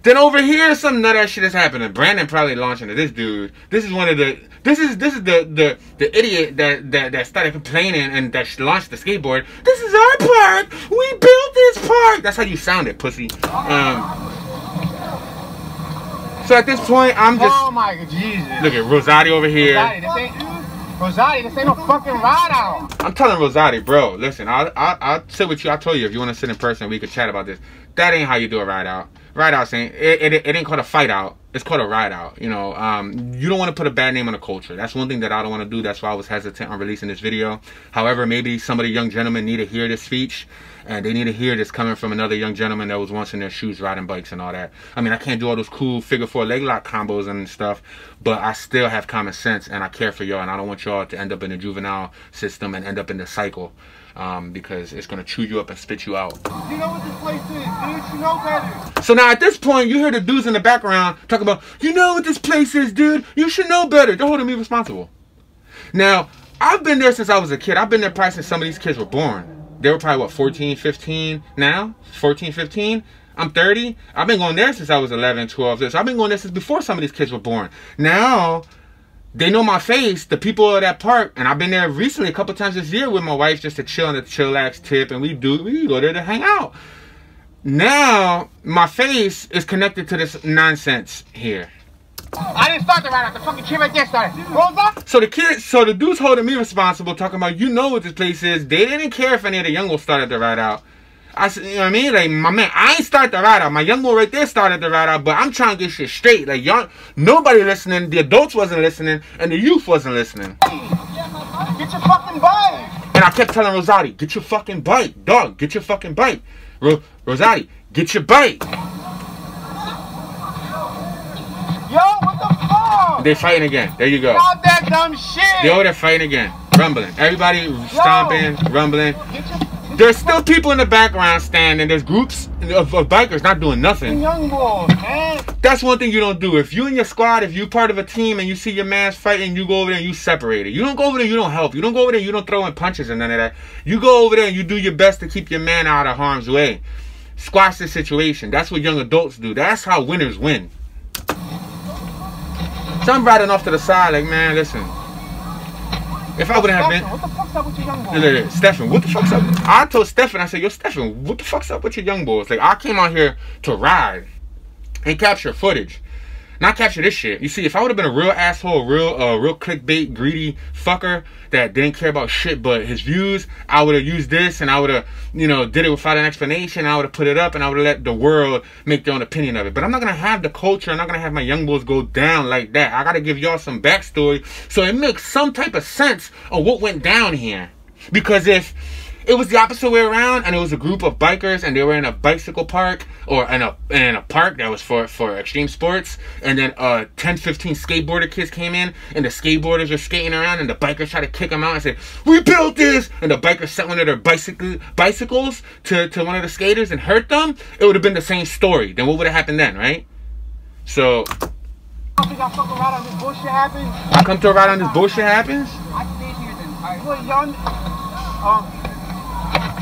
Then over here, some nut ass shit is happening. Brandon probably launching to this dude. This is one of the. This is the idiot that started complaining and that launched the skateboard. This is our park. We built this park. That's how you sounded, pussy. So at this point, I'm just. Oh my Jesus! Look at Rosati over here. Rosati, this ain't no fucking ride out. I'm telling Rosati, bro. Listen, I'll sit with you. I told you if you want to sit in person, we could chat about this. That ain't how you do a ride out. Ride out saying it ain't called a fight out. It's called a ride out. You know, you don't want to put a bad name on the culture. That's one thing that I don't want to do. That's why I was hesitant on releasing this video. However, maybe some of the young gentlemen need to hear this speech, and they need to hear this coming from another young gentleman that was once in their shoes riding bikes and all that. I mean, I can't do all those cool figure 4 leg lock combos and stuff, but I still have common sense and I care for y'all, and I don't want y'all to end up in the juvenile system and end up in the cycle. Because it's going to chew you up and spit you out. You know what this place is, dude. You know better. So now at this point, you hear the dudes in the background talking about, you know what this place is, dude. You should know better. They're holding me responsible. Now, I've been there since I was a kid. I've been there probably since some of these kids were born. They were probably, what, 14, 15 now? 14, 15? I'm 30. I've been going there since I was 11, 12. So I've been going there since before some of these kids were born. Now, they know my face, the people of that park, and I've been there recently a couple times this year with my wife just to chill on the chillax tip, and we go there to hang out. Now, my face is connected to this nonsense here. I didn't start the ride out. The fucking kid right there started. What was that? So the dude's holding me responsible, talking about, you know what this place is. They didn't care if any of the young ones started the ride out. I said, you know what I mean? Like, my man, I ain't start the ride out. My young boy right there started the ride out, but I'm trying to get shit straight. Like, y'all, nobody listening. The adults wasn't listening, and the youth wasn't listening. Get your fucking bike. And I kept telling Rosati, get your fucking bike. Dog, get your fucking bike. Rosati, get your bike. Yo, what the fuck? They're fighting again. There you go. Stop that dumb shit. Yo, they're fighting again. Rumbling. Everybody stomping, rumbling. There's still people in the background standing. There's groups of bikers not doing nothing. Young boy, man. That's one thing you don't do. If you and your squad, if you part of a team and you see your man's fighting, you go over there and you separate it. You don't go over there, you don't help. You don't go over there, you don't throw in punches and none of that. You go over there and you do your best to keep your man out of harm's way. Squash the situation. That's what young adults do. That's how winners win. So I'm riding off to the side like, man, listen. If I wouldn't have been... What the fuck's up with your young boys? Stephen, what the fuck's up? I told Stephen, I said, yo, Stephen, what the fuck's up with your young boys? Like, I came out here to ride and capture footage. Not capture this shit. You see, if I would have been a real asshole, real clickbait, greedy fucker that didn't care about shit but his views, I would have used this and I would have, you know, did it without an explanation. I would have put it up and I would have let the world make their own opinion of it. But I'm not going to have the culture. I'm not going to have my young boys go down like that. I got to give y'all some backstory so it makes some type of sense of what went down here. Because if it was the opposite way around and it was a group of bikers and they were in a bicycle park or in a park that was for extreme sports, and then 10-15 skateboarder kids came in and the skateboarders were skating around and the bikers tried to kick them out and said, we built this, and the bikers sent one of their bicycles to one of the skaters and hurt them, it would have been the same story. Then what would have happened then, right? So I think I fucking ride on this bullshit happens. I come to a ride on this bullshit happens? I stayed here then. What, y'all?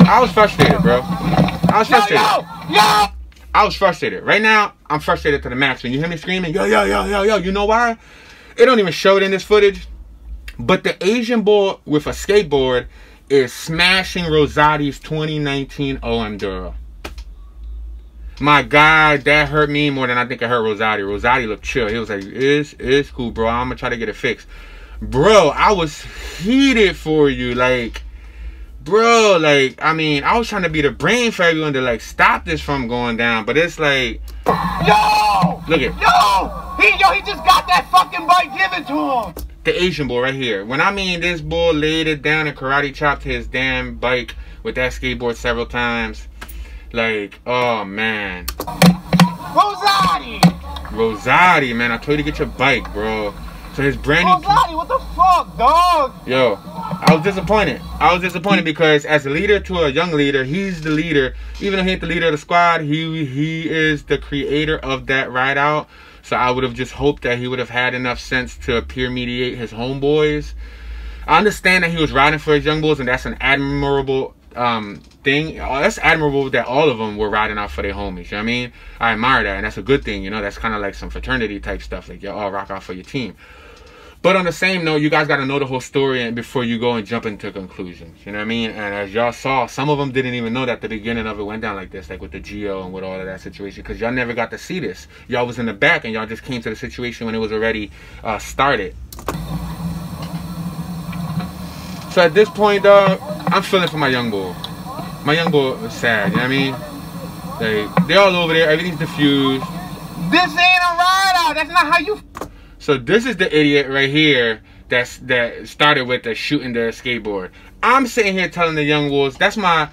I was frustrated, bro. I was frustrated. Yo! I was frustrated. Right now, I'm frustrated to the max. When you hear me screaming, yo, you know why? It don't even show it in this footage. But the Asian boy with a skateboard is smashing Rosati's 2019 OM Duro. My God, that hurt me more than I think it hurt Rosati. Rosati looked chill. He was like, it's cool, bro. I'm gonna try to get it fixed. Bro, I was heated for you. Like, bro, like, I mean, I was trying to be the brain for everyone to, like, stop this from going down, but it's like... Yo! Look at... He just got that fucking bike given to him! The Asian boy right here. When I mean this boy laid it down and karate chopped his damn bike with that skateboard several times. Like, oh, man. Rosati, man, I told you to get your bike, bro. So his brand new... Rosati, what the fuck, dog? Yo, I was disappointed. I was disappointed because as a leader to a young leader, he's the leader. Even though he ain't the leader of the squad, he is the creator of that ride out. So I would have just hoped that he would have had enough sense to peer mediate his homeboys. I understand that he was riding for his young boys, and that's an admirable thing. That's admirable that all of them were riding out for their homies. You know what I mean? I admire that, and that's a good thing. You know, that's kind of like some fraternity type stuff. Like, y'all all rock out for your team. But on the same note, you guys got to know the whole story before you go and jump into conclusions. You know what I mean? And as y'all saw, some of them didn't even know that the beginning of it went down like this, like with the Geo and with all of that situation, because y'all never got to see this. Y'all was in the back and y'all just came to the situation when it was already started. So at this point, dog, I'm feeling for my young boy. My young boy is sad, you know what I mean? Like, they're all over there, everything's diffused. This ain't a ride out, that's not how you... So this is the idiot right here that started with the shooting the skateboard. I'm sitting here telling the young wolves, that's my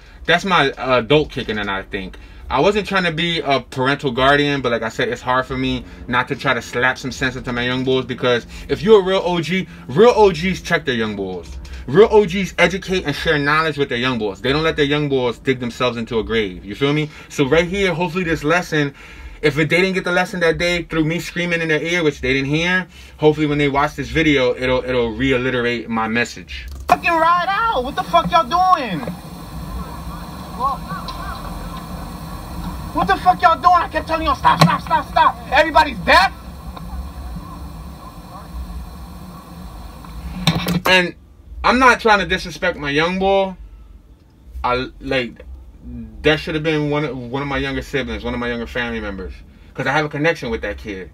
adult kicking in, I think. I wasn't trying to be a parental guardian, but like I said, it's hard for me not to try to slap some sense into my young bulls, because if you're a real OG, real OGs check their young bulls. Real OGs educate and share knowledge with their young bulls. They don't let their young bulls dig themselves into a grave. You feel me? So right here, hopefully this lesson, if they didn't get the lesson that day through me screaming in their ear, which they didn't hear, hopefully when they watch this video, it'll reiterate my message. Fucking ride out. What the fuck y'all doing? What the fuck y'all doing? I kept telling y'all stop, stop, stop, stop. Everybody's deaf. And I'm not trying to disrespect my young boy. That should have been one of my younger siblings, one of my younger family members, because I have a connection with that kid.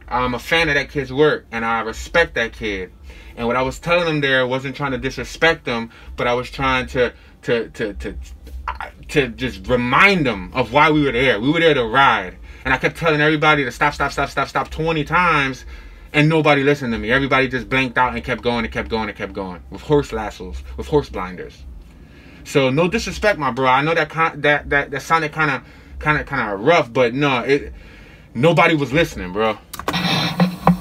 I'm a fan of that kid's work, and I respect that kid. And what I was telling them there wasn't trying to disrespect them, but I was trying to just remind them of why we were there. We were there to ride, and I kept telling everybody to stop, stop, stop, stop, stop 20 times, and nobody listened to me. Everybody just blanked out and kept going and kept going and kept going with horse lassos, with horse blinders. So no disrespect, my bro. I know that sounded kind of rough, but no, nobody was listening, bro.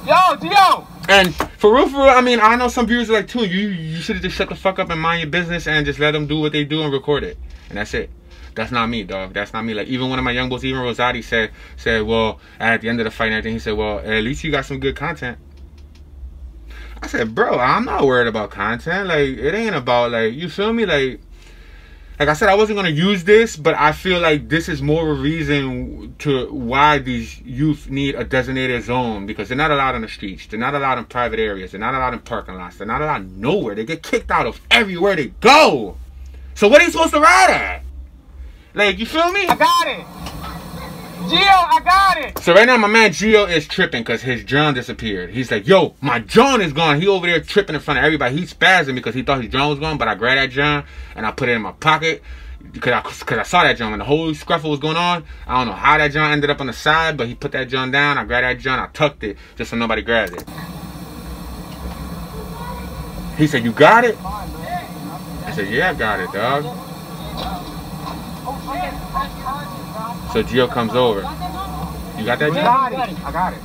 Yo. And for real, I mean, I know some viewers are like, Toon, you should have just shut the fuck up and mind your business and just let them do what they do and record it, and that's it. That's not me, dog. That's not me. Like, even one of my young boys, even Rosati said, well, at the end of the fight and everything, he said, well, at least you got some good content. I said, bro, I'm not worried about content. Like, it ain't about, like, you feel me? Like, Like I said, I wasn't going to use this, but I feel like this is more of a reason to why these youth need a designated zone, because they're not allowed on the streets. They're not allowed in private areas. They're not allowed in parking lots. They're not allowed nowhere. They get kicked out of everywhere they go. So what are you supposed to ride at? Like, you feel me? I got it. Gio, I got it. So right now, my man Gio is tripping because his John disappeared. He's like, yo, my John is gone. He over there tripping in front of everybody. He's spazzing because he thought his John was gone, but I grabbed that John and I put it in my pocket because I saw that John when the whole scruffle was going on. I don't know how that John ended up on the side, but he put that John down. I grabbed that John. I tucked it just so nobody grabbed it. He said, you got it? I said, yeah, I got it, dog. So Gio comes over. You got that, Gio? I got it.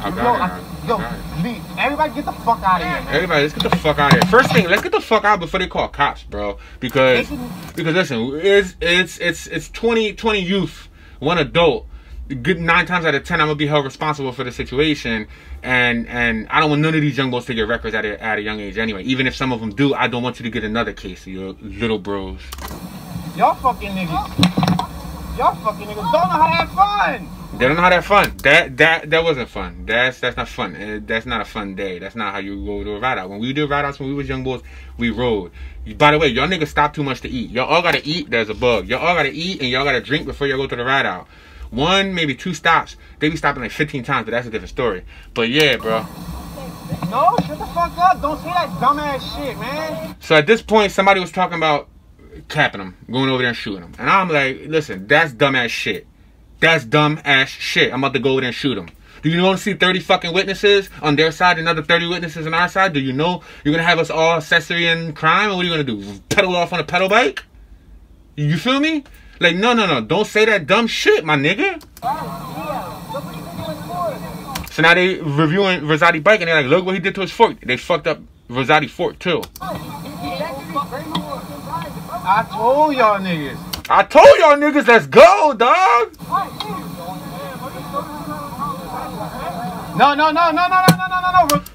Yo, leave. Everybody get the fuck out of here, man. Everybody, let's get the fuck out of here. First thing, let's get the fuck out before they call cops, bro. Because listen, it's 20 youth, one adult. Good 9 times out of 10, I'm gonna be held responsible for the situation, and I don't want none of these young boys to get records at a young age anyway. Even if some of them do, I don't want you to get another case of your little bros. Y'all fucking niggas. Y'all fucking niggas don't know how to have fun. They don't know how to have fun. That wasn't fun. That's not fun. That's not a fun day. That's not how you go to a ride out. When we did ride outs when we was young boys, we rode. By the way, y'all niggas stop too much to eat. Y'all all gotta eat. There's a bug. Y'all all gotta eat and y'all gotta drink before y'all go to the ride out. 1, maybe 2 stops. They be stopping like 15 times, but that's a different story. But yeah, bro. No, shut the fuck up. Don't say that dumbass shit, man. So at this point, somebody was talking about capping him, going over there and shooting him. And I'm like, listen, that's dumbass shit. That's dumb ass shit. I'm about to go over there and shoot him. Do you want to see 30 fucking witnesses on their side, another 30 witnesses on our side? Do you know you're going to have us all accessory in crime? And what are you going to do? Pedal off on a pedal bike? You feel me? Like, no. Don't say that dumb shit, my nigga. So now they reviewing Rosati's bike and they're like, look what he did to his fork. They fucked up Rosati's fork too. I told y'all niggas. I told y'all niggas, let's go, dog. No.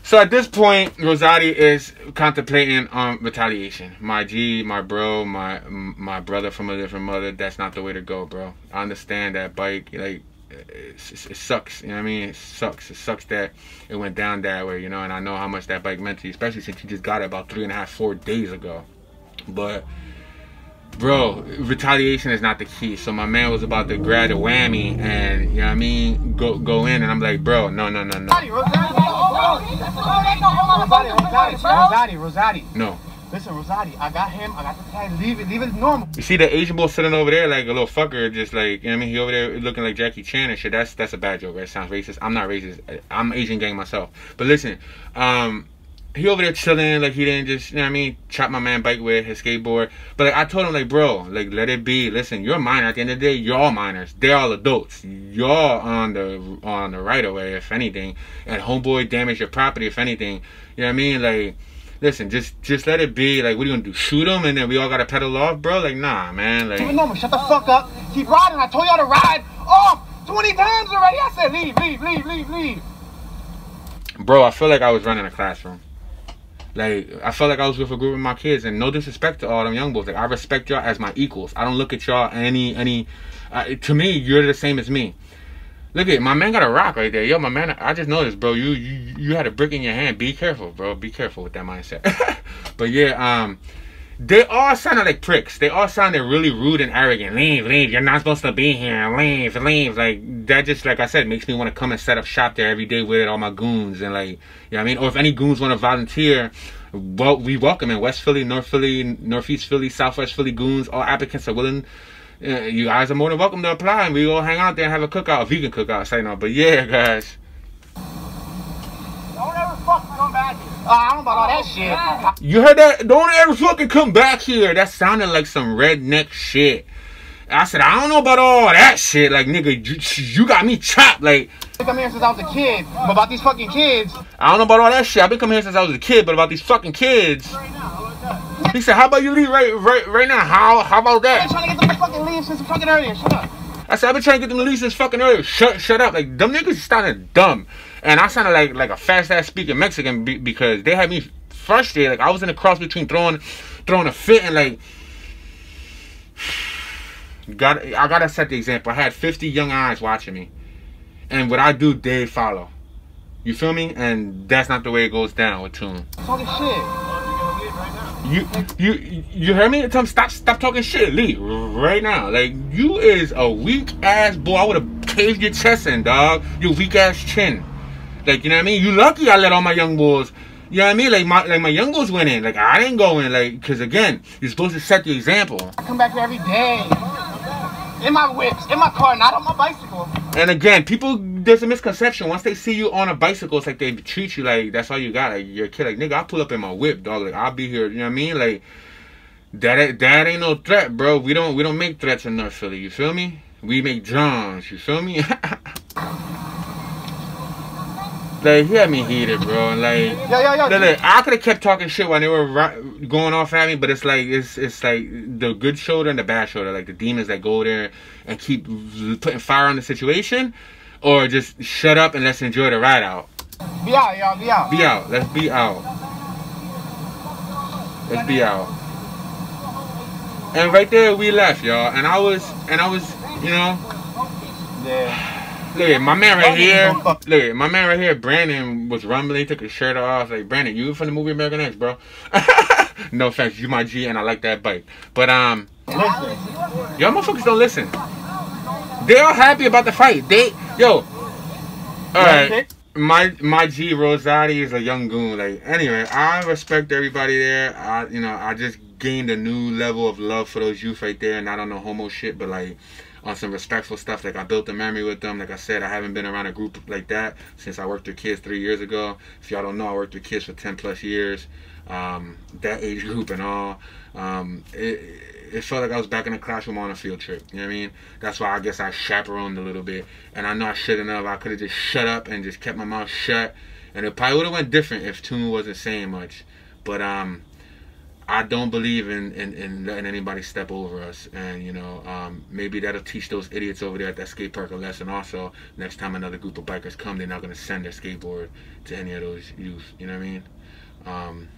So at this point, Rosati is contemplating retaliation. My G, my bro, my brother from a different mother. That's not the way to go, bro. I understand that bike, like, it sucks. You know what I mean? It sucks. It sucks that it went down that way, you know. And I know how much that bike meant to you, especially since you just got it about 3.5, 4 days ago. But bro, retaliation is not the key. So my man was about to grab the whammy and, you know what I mean, go in, and I'm like, bro, no. Rosati. No. Listen, Rosati, I got him. I got the tag. Leave it normal. You see the Asian boy sitting over there like a little fucker, just like, you know what I mean? He over there looking like Jackie Chan and shit. That's a bad joke, right? It sounds racist. I'm not racist. I'm Asian gang myself. But listen, he over there chilling, like he didn't just, you know what I mean, chop my man bike with his skateboard. But like I told him, like, bro, like, let it be. Listen, you're a minor. At the end of the day, you're all minors. They're all adults. You're on the right of way, if anything. And homeboy damaged your property, if anything. You know what I mean? Like, listen, just let it be. Like, what are you gonna do? Shoot him and then we all gotta pedal off, bro? Like, nah, man. Like, no, shut the fuck up. Keep riding. I told y'all to ride off 20 times already. I said leave. Bro, I feel like I was running a classroom. Like, I felt like I was with a group of my kids, and no disrespect to all them young boys. Like, I respect y'all as my equals. I don't look at y'all to me, you're the same as me. Look at my man got a rock right there. Yo, my man, I just noticed, bro. You had a brick in your hand. Be careful, bro. Be careful with that mindset. But yeah, they all sounded like pricks. They all sounded really rude and arrogant. Leave. You're not supposed to be here. Leave. Like, that just, like I said, makes me want to come and set up shop there every day with all my goons. And, like, you know what I mean? Or if any goons want to volunteer, well, we welcome in West Philly, North Philly, Northeast Philly, Southwest Philly goons. All applicants are willing. You guys are more than welcome to apply. And we all hang out there and have a cookout, a vegan cookout. Say no. But yeah, guys. Don't ever fucking come back here. I don't know about all that shit. You heard that? Don't ever fucking come back here. That sounded like some redneck shit. I said, I don't know about all that shit. Like, nigga, you got me chopped. Like, I've been coming here since I was a kid. But about these fucking kids. I don't know about all that shit. I've been coming here since I was a kid. But about these fucking kids. He said, how about you leave right now? How about that? I've been trying to get them to fucking leave since fucking earlier. Shut up. I said, I've been trying to get them to leave since fucking earlier. Shut up. Like, them niggas sounded dumb. And I sounded like a fast-ass speaking Mexican because they had me frustrated. Like, I was in a cross between throwing a fit and, like... I gotta set the example. I had 50 young eyes watching me, and what I do, they follow. You feel me? And that's not the way it goes down with Toon. Talking shit. You heard me? Tell him stop talking shit, Lee, right now. Like, you is a weak ass boy. I would have caved your chest in, dog. Your weak ass chin. Like, you know what I mean? You lucky I let all my young boys. You know what I mean? Like my young boys went in. Like, I didn't go in. Like, cause again, you're supposed to set the example. I come back here every day. In my whips, in my car, not on my bicycle. And again, people, there's a misconception. Once they see you on a bicycle, it's like they treat you like that's all you got. Like, you're a kid. Like, nigga, I'll pull up in my whip, dog. Like, I'll be here. You know what I mean? Like, that ain't no threat, bro. We don't make threats in North Philly. You feel me? We make drums. You feel me? Like, he had me heated, bro. Like, Yo. Look, I could have kept talking shit while they were going off at me, but it's like the good shoulder and the bad shoulder, like the demons that go there and keep putting fire on the situation, or just shut up and let's enjoy the ride out. Be out, y'all. Be out. Be out. Let's be out. Let's be out. And right there we left, y'all. And I was, you know. Yeah. Look, my man right here. Look, my man right here, Brandon, was rumbling. He took his shirt off. Like, Brandon, you from the movie American X, bro? No offense, you my G, and I like that bike. But y'all motherfuckers don't listen. They all happy about the fight. All right. My G Rosati is a young goon. Like, anyway, I respect everybody there. I just gained a new level of love for those youth right there, not on no homo shit, but like on some respectful stuff. Like, I built a memory with them. Like I said, I haven't been around a group like that since I worked with kids 3 years ago. If y'all don't know, I worked with kids for 10 plus years. That age group and all. It felt like I was back in the classroom on a field trip. You know what I mean? That's why I guess I chaperoned a little bit. And I know I shouldn't have. I could have just shut up and just kept my mouth shut. And it probably would have went different if Toon wasn't saying much. But I don't believe in letting anybody step over us. And, you know, maybe that'll teach those idiots over there at that skate park a lesson also. Next time another group of bikers come, they're not going to send their skateboard to any of those youth. You know what I mean?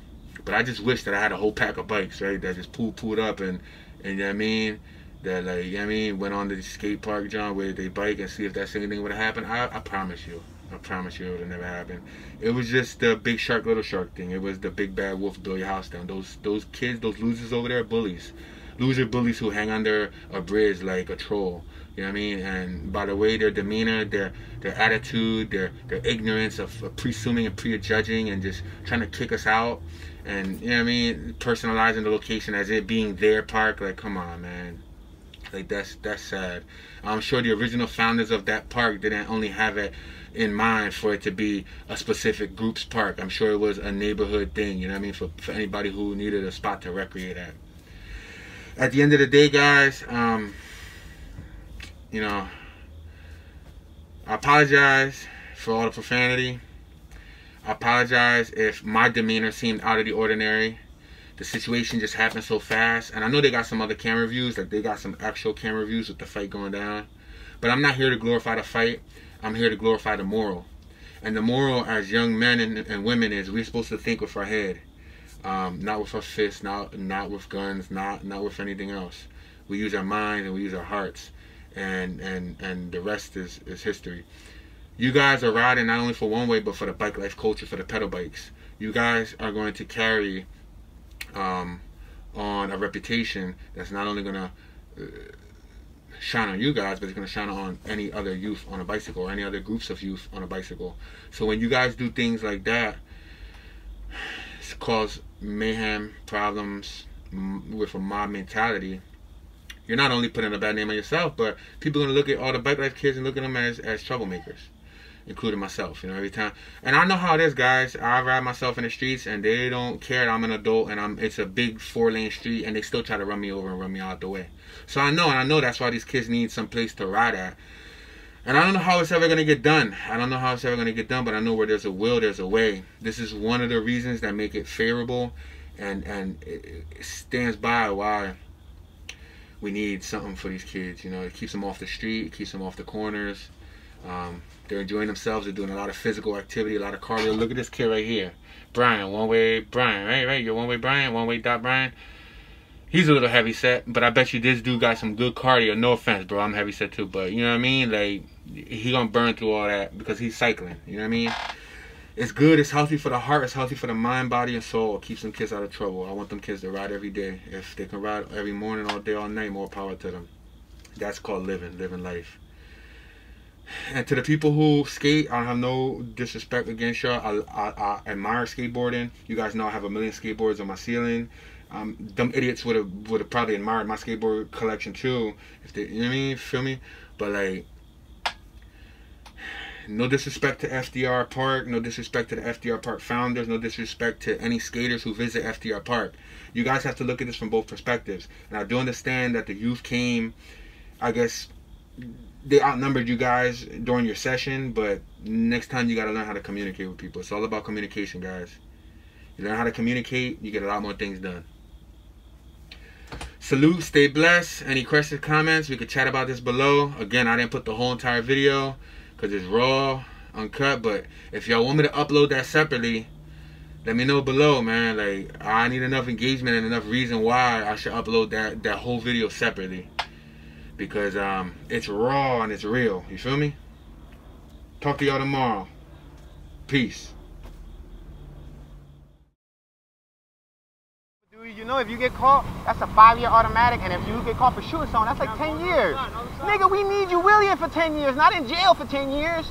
But I just wish that I had a whole pack of bikes, right, that just pulled up and you know what I mean? That, like, you know what I mean, went on to the skate park, John, where they bike and see if that same thing would have happened. I promise you. I promise you it would have never happened. It was just the big shark, little shark thing. It was the big bad wolf build your house down. Those kids, those losers over there are bullies. Loser bullies who hang under a bridge like a troll. You know what I mean? And by the way, their demeanor, their attitude, their ignorance of presuming and prejudging and just trying to kick us out. And, you know what I mean, personalizing the location as it being their park. Like, come on, man. Like, that's sad. I'm sure the original founders of that park didn't only have it in mind for it to be a specific group's park. I'm sure it was a neighborhood thing, you know what I mean, for anybody who needed a spot to recreate at. At the end of the day, guys, you know, I apologize for all the profanity. I apologize if my demeanor seemed out of the ordinary. The situation just happened so fast. And I know they got some other camera views. Like, they got some actual camera views with the fight going down. But I'm not here to glorify the fight. I'm here to glorify the moral. And the moral as young men and women is we're supposed to think with our head. Not with our fists, not with guns, not with anything else. We use our minds and we use our hearts. And the rest is history. You guys are riding not only for one way, but for the bike life culture, for the pedal bikes. You guys are going to carry on a reputation that's not only going to shine on you guys, but it's going to shine on any other youth on a bicycle or any other groups of youth on a bicycle. So when you guys do things like that, it's cause mayhem, problems with a mob mentality. You're not only putting a bad name on yourself, but people are going to look at all the bike life kids and look at them as troublemakers, including myself, you know, every time. And I know how it is, guys. I ride myself in the streets, and they don't care that I'm an adult, and it's a big 4-lane street, and they still try to run me over and run me out the way. So I know that's why these kids need some place to ride at. And I don't know how it's ever going to get done. I don't know how it's ever going to get done, but I know where there's a will, there's a way. This is one of the reasons that make it favorable, and it stands by why we need something for these kids. You know, it keeps them off the street, it keeps them off the corners. They're enjoying themselves. They're doing a lot of physical activity, a lot of cardio. Look at this kid right here. Brian, one way Brian, right? You're one way Brian, one way Brian. He's a little heavy set, but I bet you this dude got some good cardio. No offense, bro. I'm heavy set too, but you know what I mean? Like, he gonna burn through all that because he's cycling. You know what I mean? It's good. It's healthy for the heart. It's healthy for the mind, body, and soul. It keeps them kids out of trouble. I want them kids to ride every day. If they can ride every morning, all day, all night, more power to them. That's called living life. And to the people who skate, I don't have no disrespect against y'all. I admire skateboarding. You guys know I have a million skateboards on my ceiling. Them idiots would have probably admired my skateboard collection too, if they, you know what I mean, feel me? But like, no disrespect to FDR Park, no disrespect to the FDR Park founders, no disrespect to any skaters who visit FDR Park. You guys have to look at this from both perspectives. And I do understand that the youth came, I guess, they outnumbered you guys during your session, but next time you got to learn how to communicate with people. It's all about communication, guys. You learn how to communicate, you get a lot more things done. Salute, stay blessed. Any questions, comments, we could chat about this below. Again, I didn't put the whole entire video because it's raw, uncut, but if y'all want me to upload that separately, let me know below, man. Like, I need enough engagement and enough reason why I should upload that whole video separately. Because it's raw and it's real. You feel me? Talk to y'all tomorrow. Peace. You know, if you get caught, that's a 5-year automatic, and if you get caught for shooting someone, that's like 10 years. Nigga, we need you wheeling for 10 years, not in jail for 10 years.